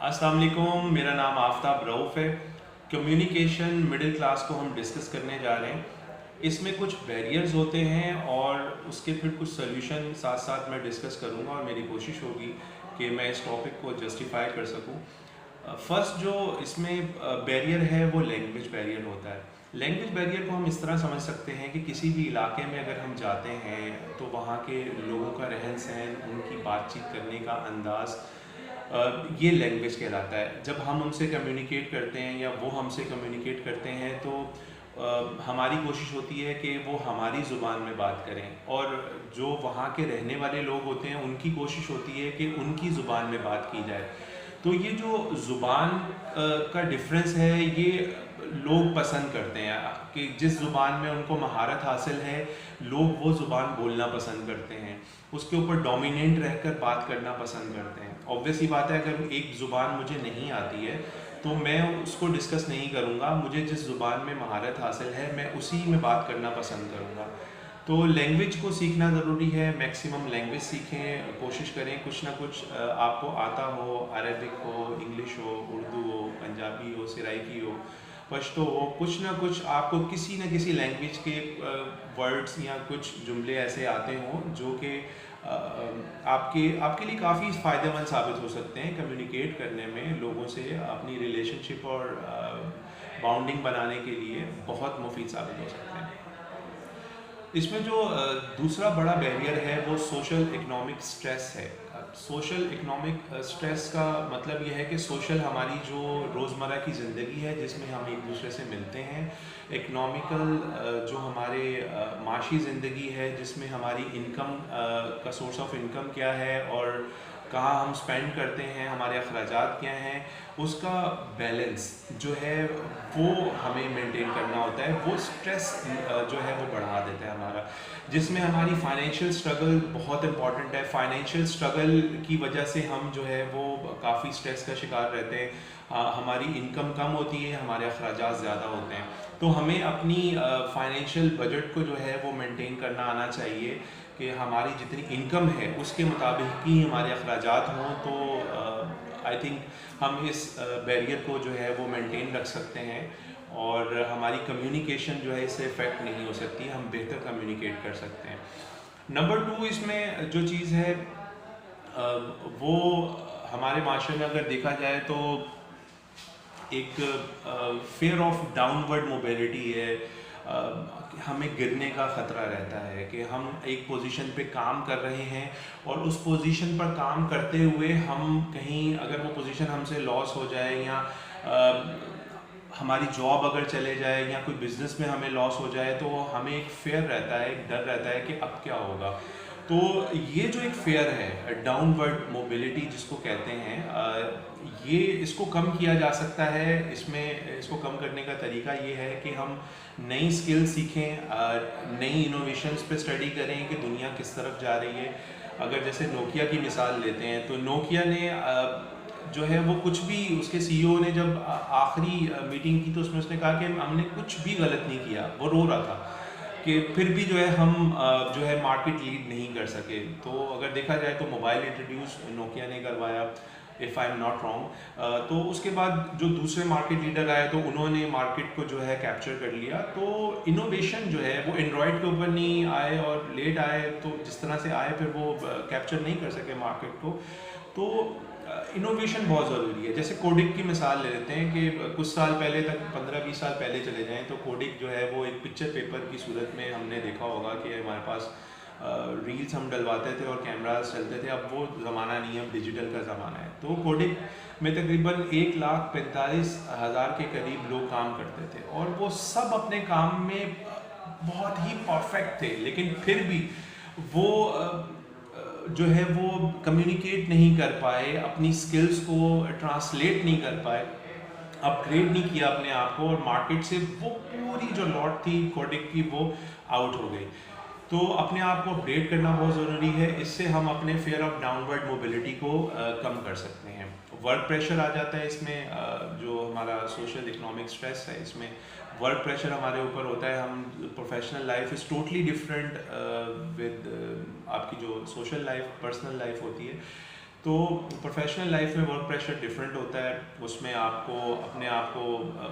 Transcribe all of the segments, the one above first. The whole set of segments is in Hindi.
अस्सलाम वालेकुम, मेरा नाम आफ्ताब रऊफ़ है। कम्युनिकेशन मिडिल क्लास को हम डिस्कस करने जा रहे हैं। इसमें कुछ बैरियर्स होते हैं और उसके फिर कुछ सॉल्यूशन साथ साथ मैं डिस्कस करूँगा और मेरी कोशिश होगी कि मैं इस टॉपिक को जस्टिफाई कर सकूँ। फर्स्ट जो इसमें बैरियर है वो लैंग्वेज बैरियर होता है। लैंग्वेज बैरियर को हम इस तरह समझ सकते हैं कि किसी भी इलाके में अगर हम जाते हैं तो वहाँ के लोगों का रहन सहन, उनकी बातचीत करने का अंदाज़, ये लैंग्वेज कहलाता है। जब हम उनसे कम्युनिकेट करते हैं या वो हमसे कम्युनिकेट करते हैं तो हमारी कोशिश होती है कि वो हमारी ज़ुबान में बात करें और जो वहाँ के रहने वाले लोग होते हैं उनकी कोशिश होती है कि उनकी ज़ुबान में बात की जाए। तो ये जो ज़ुबान का डिफरेंस है ये लोग पसंद करते हैं कि जिस ज़ुबान में उनको महारत हासिल है लोग वो ज़ुबान बोलना पसंद करते हैं, उसके ऊपर डोमिनेंट रहकर बात करना पसंद करते हैं। ऑब्वियस ही बात है, अगर एक ज़ुबान मुझे नहीं आती है तो मैं उसको डिस्कस नहीं करूँगा। मुझे जिस ज़ुबान में महारत हासिल है मैं उसी में बात करना पसंद करूँगा। तो लैंग्वेज को सीखना ज़रूरी है, मैक्सिमम लैंग्वेज सीखें, कोशिश करें कुछ ना कुछ आपको आता हो, अरबिक हो, इंग्लिश हो, उर्दू हो, पंजाबी हो, सराइकी हो, पश्तो हो, कुछ ना कुछ आपको किसी न किसी लैंग्वेज के वर्ड्स या कुछ जुमले ऐसे आते हों जो कि आपके आपके लिए काफ़ी फ़ायदेमंद साबित हो सकते हैं कम्युनिकेट करने में, लोगों से अपनी रिलेशनशिप और बाउंडिंग बनाने के लिए बहुत मुफीद साबित हो सकते हैं। इसमें जो दूसरा बड़ा बैरियर है वो सोशल इकोनॉमिक स्ट्रेस है। सोशल इकोनॉमिक स्ट्रेस का मतलब यह है कि सोशल हमारी जो रोज़मर्रा की ज़िंदगी है जिसमें हम एक दूसरे से मिलते हैं, इकोनॉमिकल जो हमारे माशी ज़िंदगी है जिसमें हमारी इनकम का सोर्स ऑफ इनकम क्या है और कहाँ हम स्पेंड करते हैं, हमारे अखराजात क्या हैं, उसका बैलेंस जो है वो हमें मेंटेन करना होता है। वो स्ट्रेस जो है वो बढ़ा देता है हमारा, जिसमें हमारी फाइनेंशियल स्ट्रगल बहुत इंपॉर्टेंट है। फाइनेंशियल स्ट्रगल की वजह से हम जो है वो काफ़ी स्ट्रेस का शिकार रहते हैं। हमारी इनकम कम होती है, हमारे अखराजात ज़्यादा होते हैं, तो हमें अपनी फाइनेंशियल बजट को जो है वो मेंटेन करना आना चाहिए कि हमारी जितनी इनकम है उसके मुताबिक ही हमारे अखराजात हों। तो आई थिंक हम इस बैरियर को जो है वो मेंटेन रख सकते हैं और हमारी कम्युनिकेशन जो है इससे इफ़ेक्ट नहीं हो सकती, हम बेहतर कम्युनिकेट कर सकते हैं। नंबर 2 इसमें जो चीज़ है वो हमारे माशरे में अगर देखा जाए तो एक फेयर ऑफ डाउनवर्ड मोबिलिटी है। हमें गिरने का ख़तरा रहता है कि हम एक पोजीशन पे काम कर रहे हैं और उस पोजीशन पर काम करते हुए हम कहीं अगर वो पोजीशन हमसे लॉस हो जाए या हमारी जॉब अगर चले जाए या कोई बिज़नेस में हमें लॉस हो जाए तो हमें एक फेयर रहता है, एक डर रहता है कि अब क्या होगा। तो ये जो एक फेयर है, डाउनवर्ड मोबिलिटी जिसको कहते हैं, ये इसको कम किया जा सकता है। इसमें इसको कम करने का तरीका ये है कि हम नई स्किल सीखें, नई इनोवेशंस पे स्टडी करें कि दुनिया किस तरफ जा रही है। अगर जैसे नोकिया की मिसाल लेते हैं तो नोकिया ने जो है वो कुछ भी, उसके सीईओ ने जब आखिरी मीटिंग की तो उसमें उसने कहा कि हमने कुछ भी गलत नहीं किया। वो रो रहा था कि फिर भी जो है हम जो है मार्केट लीड नहीं कर सके। तो अगर देखा जाए तो मोबाइल इंट्रोड्यूस नोकिया ने करवाया, if I am not wrong. तो उसके बाद जो दूसरे मार्केट लीडर आए तो उन्होंने मार्केट को जो है कैप्चर कर लिया। तो इनोवेशन जो है वो एंड्रॉयड के ऊपर नहीं आए और लेट आए, तो जिस तरह से आए फिर वो कैप्चर नहीं कर सके मार्केट को। तो इनोवेशन बहुत ज़रूरी है। जैसे कोडिक की मिसाल ले लेते हैं कि कुछ साल पहले तक, 15-20 साल पहले चले जाएं तो कोडिक जो है वो एक पिक्चर पेपर की सूरत में हमने देखा होगा कि हमारे पास रील्स हम डलवाते थे और कैमरास चलते थे। अब वो ज़माना नहीं है, अब डिजिटल का ज़माना है। तो कोडिक में तकरीबन 1,45,000 के करीब लोग काम करते थे और वो सब अपने काम में बहुत ही परफेक्ट थे, लेकिन फिर भी वो जो है वो कम्युनिकेट नहीं कर पाए, अपनी स्किल्स को ट्रांसलेट नहीं कर पाए, अपग्रेड नहीं किया अपने आप को और मार्केट से वो पूरी जो लॉट थी कोडिक की वो आउट हो गई। तो अपने आप को अपडेट करना बहुत ज़रूरी है। इससे हम अपने फेयर ऑफ डाउनवर्ड मोबिलिटी को कम कर सकते हैं। वर्क प्रेशर आ जाता है इसमें, जो हमारा सोशल इकोनॉमिक स्ट्रेस है इसमें वर्क प्रेशर हमारे ऊपर होता है। हम professional life is totally different with आपकी जो सोशल लाइफ, पर्सनल लाइफ होती है। तो प्रोफेशनल लाइफ में वर्क प्रेशर डिफरेंट होता है, उसमें आपको अपने आप को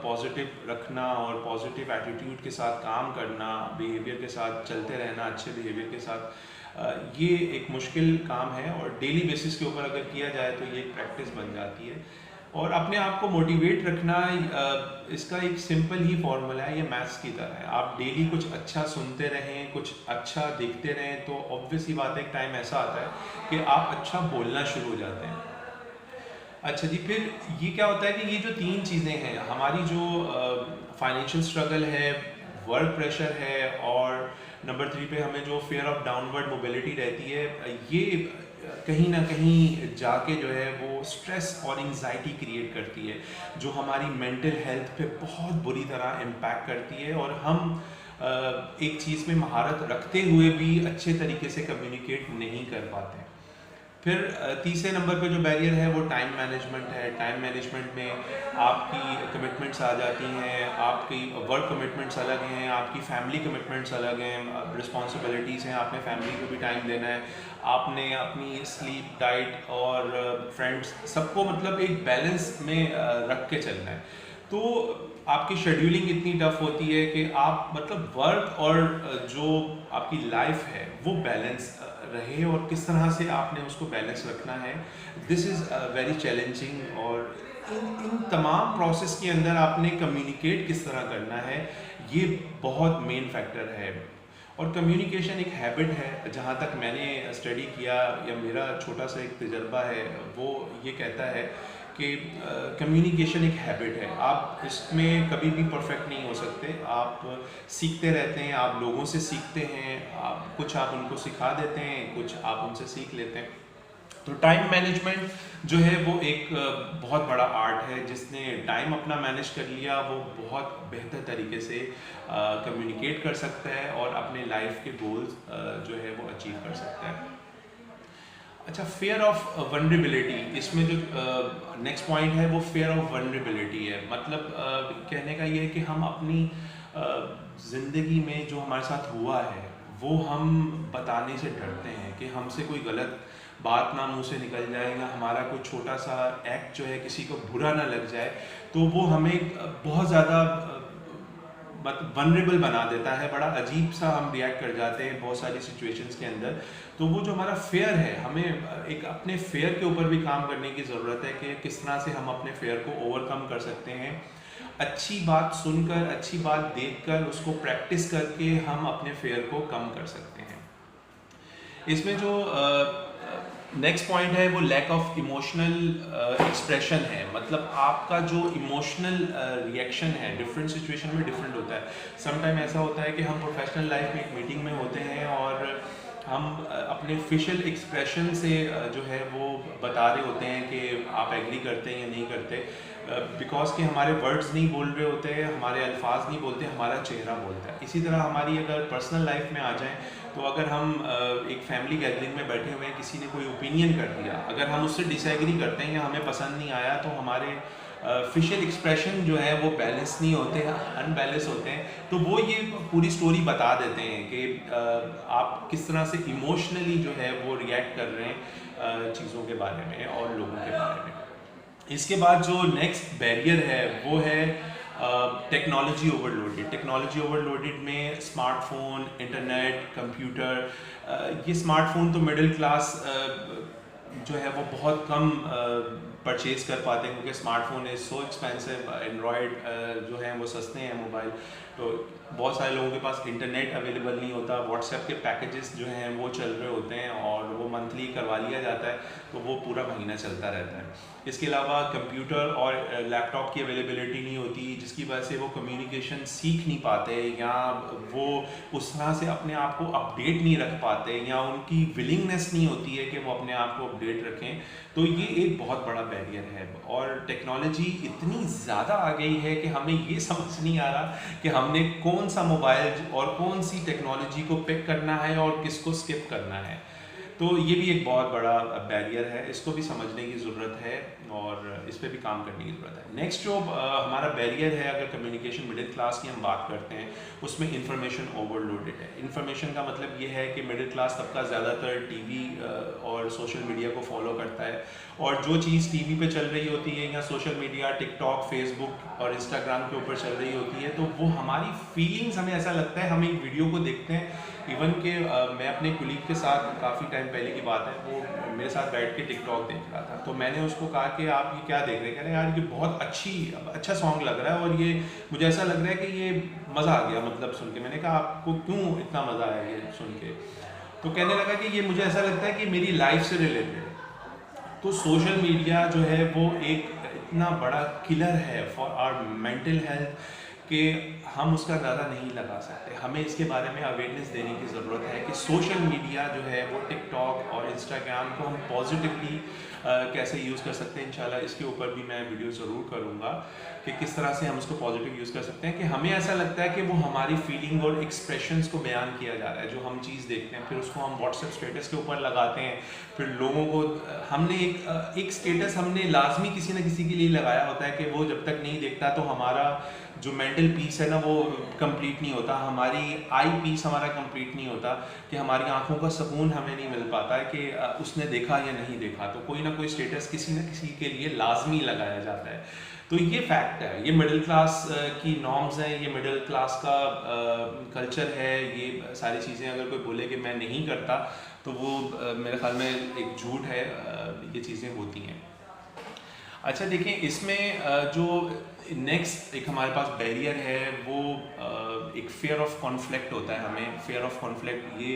पॉजिटिव रखना और पॉजिटिव एटीट्यूड के साथ काम करना, बिहेवियर के साथ चलते रहना, अच्छे बिहेवियर के साथ, ये एक मुश्किल काम है और डेली बेसिस के ऊपर अगर किया जाए तो ये एक प्रैक्टिस बन जाती है। और अपने आप को मोटिवेट रखना, इसका एक सिंपल ही फॉर्मूला है, ये मैथ्स की तरह है। आप डेली कुछ अच्छा सुनते रहें, कुछ अच्छा देखते रहें, तो ऑब्वियस ही बात है एक टाइम ऐसा आता है कि आप अच्छा बोलना शुरू हो जाते हैं। अच्छा जी, फिर ये क्या होता है कि ये जो तीन चीज़ें हैं, हमारी जो फाइनेंशियल स्ट्रगल है, वर्क प्रेशर है, और नंबर 3 पे हमें जो फियर ऑफ डाउनवर्ड मोबिलिटी रहती है, ये कहीं ना कहीं जाके जो है वो स्ट्रेस और एंजाइटी क्रिएट करती है, जो हमारी मेंटल हेल्थ पे बहुत बुरी तरह इम्पैक्ट करती है, और हम एक चीज़ में महारत रखते हुए भी अच्छे तरीके से कम्युनिकेट नहीं कर पाते। फिर तीसरे नंबर पे जो बैरियर है वो टाइम मैनेजमेंट है। टाइम मैनेजमेंट में आपकी कमिटमेंट्स आ जाती हैं, आपकी वर्क कमिटमेंट्स अलग हैं, आपकी फैमिली कमिटमेंट्स अलग हैं, रिस्पॉन्सिबिलिटीज़ हैं, आपने फैमिली को भी टाइम देना है, आपने अपनी स्लीप, डाइट और फ्रेंड्स सबको मतलब एक बैलेंस में रख के चलना है। तो आपकी शेड्यूलिंग इतनी टफ होती है कि आप मतलब वर्क और जो आपकी लाइफ है वो बैलेंस रहे, और किस तरह से आपने उसको बैलेंस रखना है, दिस इज़ वेरी चैलेंजिंग। और इन तमाम प्रोसेस के अंदर आपने कम्युनिकेट किस तरह करना है, ये बहुत मेन फैक्टर है। और कम्युनिकेशन एक हैबिट है, जहाँ तक मैंने स्टडी किया या मेरा छोटा सा एक तजर्बा है वो ये कहता है कि कम्युनिकेशन एक हैबिट है। आप इसमें कभी भी परफेक्ट नहीं हो सकते, आप सीखते रहते हैं, आप लोगों से सीखते हैं, कुछ आप उनको सिखा देते हैं, कुछ आप उनसे सीख लेते हैं। तो टाइम मैनेजमेंट जो है वो एक बहुत बड़ा आर्ट है। जिसने टाइम अपना मैनेज कर लिया वो बहुत बेहतर तरीके से कम्युनिकेट कर सकता है और अपने लाइफ के गोल्स जो है वो अचीव कर सकता है। अच्छा, फेयर ऑफ वनरेबिलिटी, इसमें जो नेक्स्ट पॉइंट है वो फेयर ऑफ वनरेबिलिटी है। मतलब कहने का ये है कि हम अपनी ज़िंदगी में जो हमारे साथ हुआ है वो हम बताने से डरते हैं कि हमसे कोई गलत बात ना मुंह से निकल जाए, या हमारा कोई छोटा सा एक्ट जो है किसी को बुरा ना लग जाए, तो वो हमें बहुत ज़्यादा वनरेबल बना देता है, बड़ा अजीब सा हम रिएक्ट कर जाते हैं बहुत सारी सिचुएशंस के अंदर। तो वो जो हमारा फेयर है, हमें एक अपने फेयर के ऊपर भी काम करने की ज़रूरत है कि किस तरह से हम अपने फेयर को ओवरकम कर सकते हैं। अच्छी बात सुनकर, अच्छी बात देखकर, उसको प्रैक्टिस करके हम अपने फेयर को कम कर सकते हैं। इसमें जो नेक्स्ट पॉइंट है वो लैक ऑफ इमोशनल एक्सप्रेशन है। मतलब आपका जो इमोशनल रिएक्शन है डिफरेंट सिचुएशन में डिफरेंट होता है। समटाइम ऐसा होता है कि हम प्रोफेशनल लाइफ में एक मीटिंग में होते हैं और हम अपने फेशियल एक्सप्रेशन से जो है वो बता रहे होते हैं कि आप एग्री करते हैं या नहीं करते, बिकॉज कि हमारे वर्ड्स नहीं बोल रहे होते हैं, हमारे अल्फाज नहीं बोलते, हमारा चेहरा बोलता है। इसी तरह हमारी अगर पर्सनल लाइफ में आ जाएं, तो अगर हम एक फैमिली गैदरिंग में बैठे हुए हैं, किसी ने कोई ओपिनियन कर दिया, अगर हम उससे डिसएग्री करते हैं या हमें पसंद नहीं आया, तो हमारे फेशियल एक्सप्रेशन जो है वो बैलेंस नहीं होते हैं, अनबैलेंस होते हैं। तो वो ये पूरी स्टोरी बता देते हैं कि आप किस तरह से इमोशनली जो है वो रिएक्ट कर रहे हैं चीज़ों के बारे में और लोगों के बारे में। इसके बाद जो नेक्स्ट बैरियर है वो है टेक्नोलॉजी ओवरलोडेड। टेक्नोलॉजी ओवरलोडेड में स्मार्टफोन, इंटरनेट, कंप्यूटर, ये स्मार्टफोन तो मिडिल क्लास जो है वो बहुत कम परचेज कर पाते हैं, क्योंकि smartphone is so expensive. Android जो है वो सस्ते हैं मोबाइल, तो बहुत सारे लोगों के पास इंटरनेट अवेलेबल नहीं होता। व्हाट्सएप के पैकेजेस जो हैं वो चल रहे होते हैं और वो मंथली करवा लिया जाता है, तो वो पूरा महीना चलता रहता है। इसके अलावा कंप्यूटर और लैपटॉप की अवेलेबिलिटी नहीं होती, जिसकी वजह से वो कम्युनिकेशन सीख नहीं पाते, या वो उस तरह से अपने आप को अपडेट नहीं रख पाते, या उनकी विलिंगनेस नहीं होती है कि वो अपने आप को अपडेट रखें। तो ये एक बहुत बड़ा बैरियर है। और टेक्नोलॉजी इतनी ज़्यादा आ गई है कि हमें ये समझ नहीं आ रहा कि हमने कौन सा मोबाइल और कौन सी टेक्नोलॉजी को पिक करना है और किसको स्किप करना है। तो ये भी एक बहुत बड़ा बैरियर है, इसको भी समझने की ज़रूरत है और इस पर भी काम करने की ज़रूरत है। नेक्स्ट जो हमारा बैरियर है, अगर कम्युनिकेशन मिडिल क्लास की हम बात करते हैं, उसमें इंफॉर्मेशन ओवरलोडेड है। इंफॉर्मेशन का मतलब ये है कि मिडिल क्लास तबका ज़्यादातर टीवी और सोशल मीडिया को फॉलो करता है, और जो चीज़ टीवी पे चल रही होती है या सोशल मीडिया टिकटॉक फेसबुक और इंस्टाग्राम के ऊपर चल रही होती है, तो वो हमारी फीलिंग्स, हमें ऐसा लगता है, हम एक वीडियो को देखते हैं, इवन कि मैं अपने कुलीग के साथ काफ़ी टाइम पहले की बात है, वो मेरे साथ बैठ के टिकटॉक देख रहा था, तो मैंने उसको कहा कि आप ये क्या देख रहे हैं? कह रहे यार ये बहुत अच्छा सॉन्ग लग रहा है और ये मुझे ऐसा लग रहा है कि ये मज़ा आ गया मतलब सुन के। मैंने कहा आपको क्यों इतना मज़ा आया ये सुन के? तो कहने लगा कि ये मुझे ऐसा लगता है कि मेरी लाइफ से रिलेटेड है। तो सोशल मीडिया जो है वो एक इतना बड़ा किलर है फॉर आवर मेंटल हेल्थ कि हम उसका अंदाज़ा नहीं लगा सकते। हमें इसके बारे में अवेयरनेस देने की ज़रूरत है कि सोशल मीडिया जो है वो टिकटॉक और इंस्टाग्राम को हम पॉजिटिवली कैसे यूज़ कर सकते हैं। इंशाल्लाह इसके ऊपर भी मैं वीडियो ज़रूर करूँगा कि किस तरह से हम उसको पॉजिटिव यूज़ कर सकते हैं, कि हमें ऐसा लगता है कि वो हमारी फीलिंग और एक्सप्रेशंस को बयान किया जा रहा है, जो हम चीज़ देखते हैं, फिर उसको हम व्हाट्सएप स्टेटस के ऊपर लगाते हैं, फिर लोगों को हमने एक स्टेटस हमने लाजमी किसी न किसी के लिए लगाया होता है कि वो जब तक नहीं देखता तो हमारा जो मेंटल पीस है ना वो कंप्लीट नहीं होता, हमारी आई पीस हमारा कंप्लीट नहीं होता, कि हमारी आंखों का सुकून हमें नहीं मिल पाता है कि उसने देखा या नहीं देखा। तो कोई ना कोई स्टेटस किसी न किसी के लिए लाजमी लगाया जाता है। तो ये फैक्ट है, ये मिडिल क्लास की नॉर्म्स हैं, ये मिडिल क्लास का कल्चर है। ये सारी चीज़ें अगर कोई बोले कि मैं नहीं करता तो वो मेरे ख्याल में एक झूठ है, ये चीज़ें होती हैं। अच्छा देखें, इसमें जो नेक्स्ट एक हमारे पास बैरियर है वो एक फेयर ऑफ कॉन्फ्लिक्ट होता है। हमें फेयर ऑफ कॉन्फ्लिक्ट ये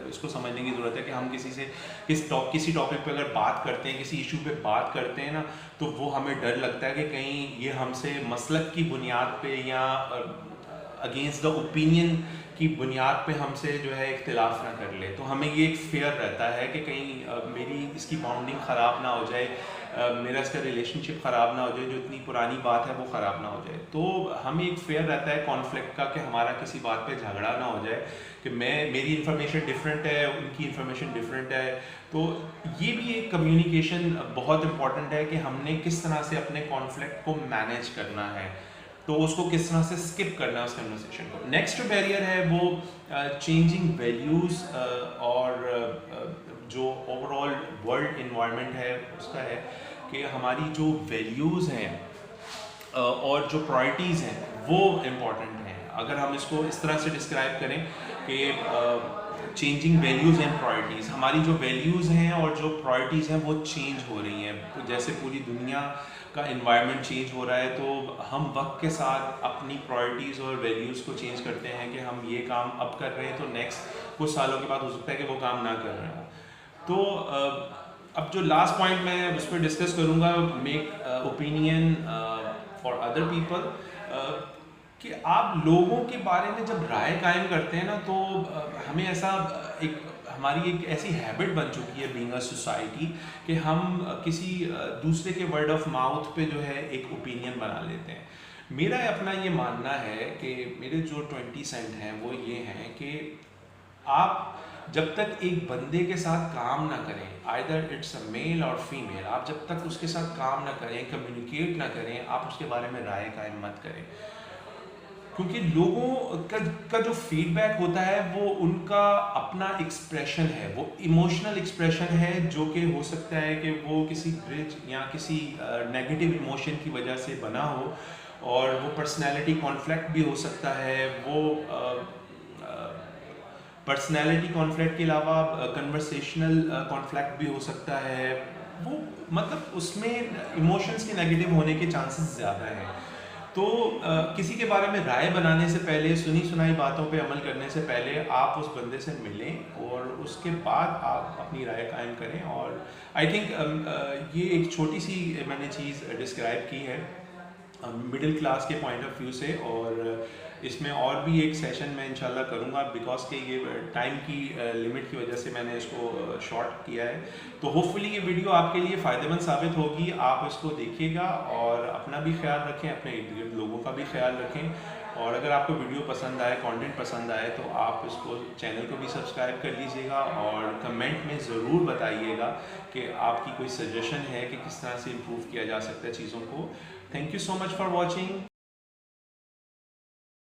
इसको समझने की ज़रूरत है कि हम किसी से किसी टॉपिक पे अगर बात करते हैं, किसी इशू पे बात करते हैं ना, तो वो हमें डर लगता है कि कहीं ये हमसे मसलक की बुनियाद पे या अगेंस्ट द ओपिनियन की बुनियाद पे हमसे जो है इख्तिलाफ ना कर ले। तो हमें ये एक फेयर रहता है कि कहीं मेरी इसकी बाउंडिंग ख़राब ना हो जाए, मेरा इसका रिलेशनशिप ख़राब ना हो जाए, जो इतनी पुरानी बात है वो ख़राब ना हो जाए। तो हमें एक फेयर रहता है कॉन्फ्लिक्ट का, कि हमारा किसी बात पे झगड़ा ना हो जाए, कि मेरी इन्फॉर्मेशन डिफरेंट है, उनकी इन्फॉर्मेशन डिफरेंट है। तो ये भी एक कम्युनिकेशन बहुत इंपॉर्टेंट है कि हमने किस तरह से अपने कॉन्फ्लिक्ट को मैनेज करना है, तो उसको किस तरह से स्किप करना है उस कन्वर्सेशन को। नेक्स्ट जो बैरियर है वो चेंजिंग वैल्यूज़ और जो ओवरऑल वर्ल्ड इन्वायरमेंट है उसका है, कि हमारी जो वैल्यूज़ हैं और जो प्रायोरिटीज़ हैं वो इम्पॉर्टेंट हैं। अगर हम इसको इस तरह से डिस्क्राइब करें कि चेंजिंग वैल्यूज़ एंड प्रायोरिटीज़, हमारी जो वैल्यूज़ हैं और जो प्रायोरिटीज़ हैं वो चेंज हो रही हैं। तो जैसे पूरी दुनिया का इन्वायरमेंट चेंज हो रहा है, तो हम वक्त के साथ अपनी प्रायोरिटीज़ और वैल्यूज़ को चेंज करते हैं कि हम ये काम अब कर रहे हैं तो नेक्स्ट कुछ सालों के बाद हो सकता है कि वो काम ना कर रहे हो। तो अब जो लास्ट पॉइंट मैं उस पर डिस्कस करूँगा, make opinion for other people, कि आप लोगों के बारे में जब राय कायम करते हैं ना, तो हमें ऐसा हमारी एक ऐसी हैबिट बन चुकी है बीइंग अ सोसाइटी कि हम किसी दूसरे के वर्ड ऑफ माउथ पे जो है एक ओपिनियन बना लेते हैं। मेरा अपना ये मानना है कि मेरे जो 20 सेंट हैं वो ये हैं कि आप जब तक एक बंदे के साथ काम ना करें, आइदर इट्स अ मेल और फीमेल, आप जब तक उसके साथ काम ना करें, कम्युनिकेट ना करें, आप उसके बारे में राय कायम मत करें। क्योंकि लोगों का जो फीडबैक होता है वो उनका अपना एक्सप्रेशन है, वो इमोशनल एक्सप्रेशन है, जो कि हो सकता है कि वो किसी ग्रिज या किसी नेगेटिव इमोशन की वजह से बना हो, और वो पर्सनैलिटी कॉन्फ्लिक्ट भी हो सकता है। वो पर्सनैलिटी कॉन्फ्लिक्ट के अलावा कन्वर्सेशनल कॉन्फ्लिक्ट भी हो सकता है। वो मतलब उसमें इमोशंस के नेगेटिव होने के चांसेस ज़्यादा हैं। तो किसी के बारे में राय बनाने से पहले, सुनी सुनाई बातों पे अमल करने से पहले आप उस बंदे से मिलें और उसके बाद आप अपनी राय कायम करें। और आई थिंक ये एक छोटी सी मैंने चीज़ डिस्क्राइब की है मिडिल क्लास के पॉइंट ऑफ व्यू से, और इसमें और भी एक सेशन मैं इंशाल्लाह करूँगा, बिकॉज के ये टाइम की लिमिट की वजह से मैंने इसको शॉर्ट किया है। तो होपफुली ये वीडियो आपके लिए फ़ायदेमंद साबित होगी। आप इसको देखिएगा और अपना भी ख्याल रखें, अपने इर्द गिर्द लोगों का भी ख्याल रखें। और अगर आपको वीडियो पसंद आए, कंटेंट पसंद आए, तो आप इसको चैनल को भी सब्सक्राइब कर लीजिएगा और कमेंट में ज़रूर बताइएगा कि आपकी कोई सजेशन है कि किस तरह से इम्प्रूव किया जा सकता है चीज़ों को। Thank you so much for watching.